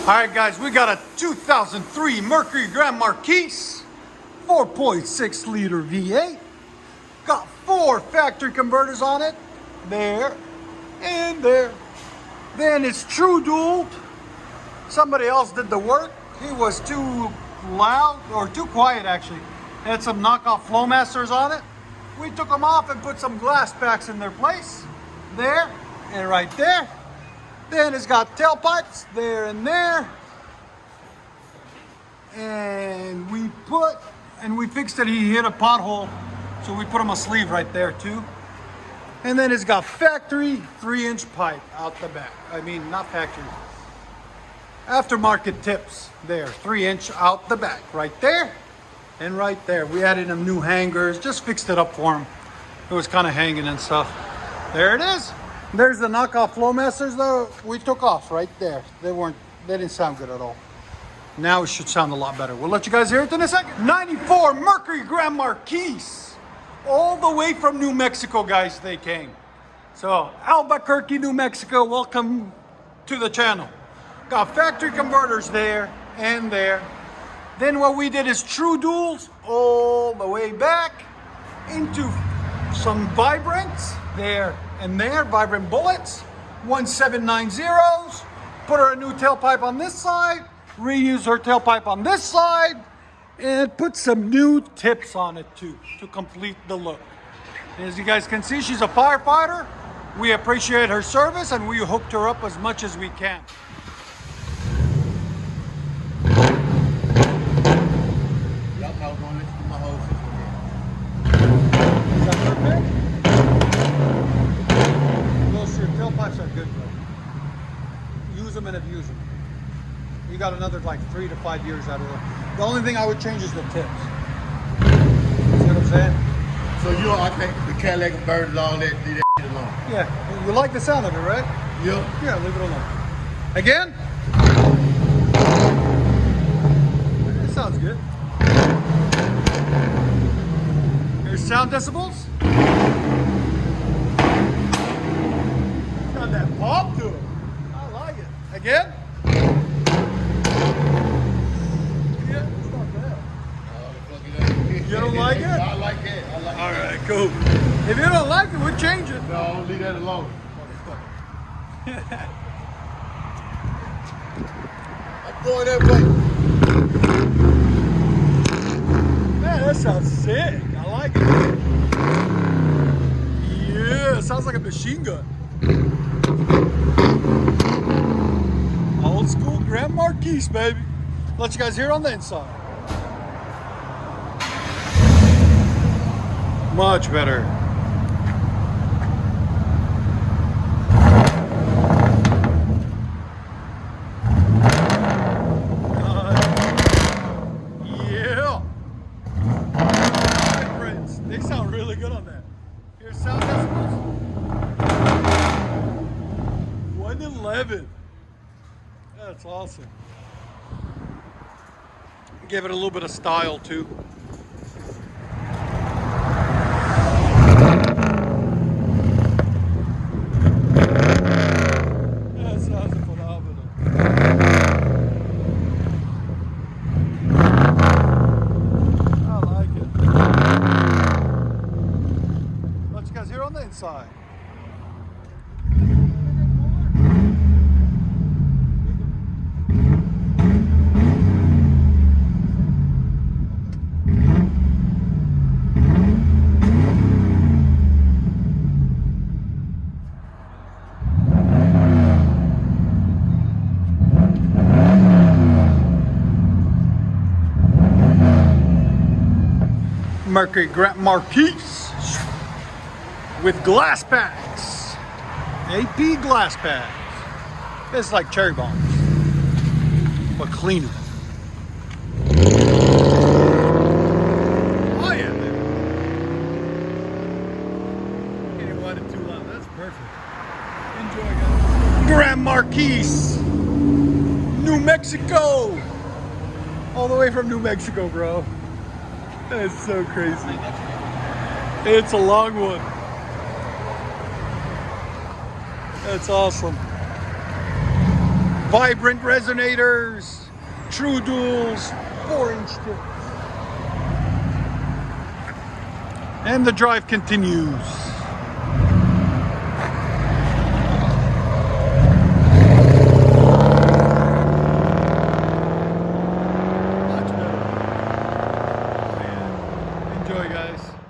All right, guys, we got a 2003 Mercury Grand Marquis 4.6 liter V8. Got 4 factory converters on it. There and there. Then it's true dual. Somebody else did the work. He was too loud or too quiet, actually. Had some knockoff Flowmasters on it. We took them off and put some glass packs in their place. There and right there. Then it's got tailpipes there and there. And we fixed it. He hit a pothole, so we put him a sleeve right there too. And then it's got factory 3-inch pipe out the back. I mean, not factory. Aftermarket tips there, 3-inch out the back, right there and right there. We added him new hangers, just fixed it up for him. It was kind of hanging and stuff. There it is. There's the knockoff Flowmasters though we took off right there. They didn't sound good at all. Now it should sound a lot better. We'll let you guys hear it in a second. 94 Mercury Grand Marquis. All the way from New Mexico, guys, they came. So Albuquerque, New Mexico, welcome to the channel. Got factory converters there and there. Then what we did is true duals all the way back into some vibrants there and there, vibrant bullets, 1790s. Put her a new tailpipe on this side, reuse her tailpipe on this side, and put some new tips on it too to complete the look. As you guys can see, she's a firefighter. We appreciate her service and we hooked her up as much as we can. Is that perfect? Those your tailpipes are good, bro. Use them and abuse them. You got another like 3 to 5 years out of them. The only thing I would change is the tips. See what I'm saying? So I think the Cadillac converters, all that, leave that shit alone. Yeah, you like the sound of it, right? Yeah. Yeah, leave it alone. Again? It sounds good. Here's sound decibels. Got that pop to it. I like it. Again? You don't like it? I like it. All right, cool. If you don't like it, we'll change it. No, leave that alone. I'm going that way. Man, that sounds sick. I like it. Yeah, it sounds like a machine gun. Old school Grand Marquis, baby. Let you guys hear it on the inside. Much better. Yeah. Friends, they sound really good on that. Here's sound decibels. 111. That's awesome. Give it a little bit of style too. Inside. Mercury Grand Marquis with glass packs. AP glass packs. It's like cherry bombs, but cleaner. Oh yeah, baby. Can't even let it too loud. That's perfect. Enjoy, guys. Grand Marquis, New Mexico. All the way from New Mexico, bro. That's so crazy. It's a long one. That's awesome. Vibrant resonators, true duals, 4-inch tips. And the drive continues. Much better. Oh, yeah. Enjoy, guys.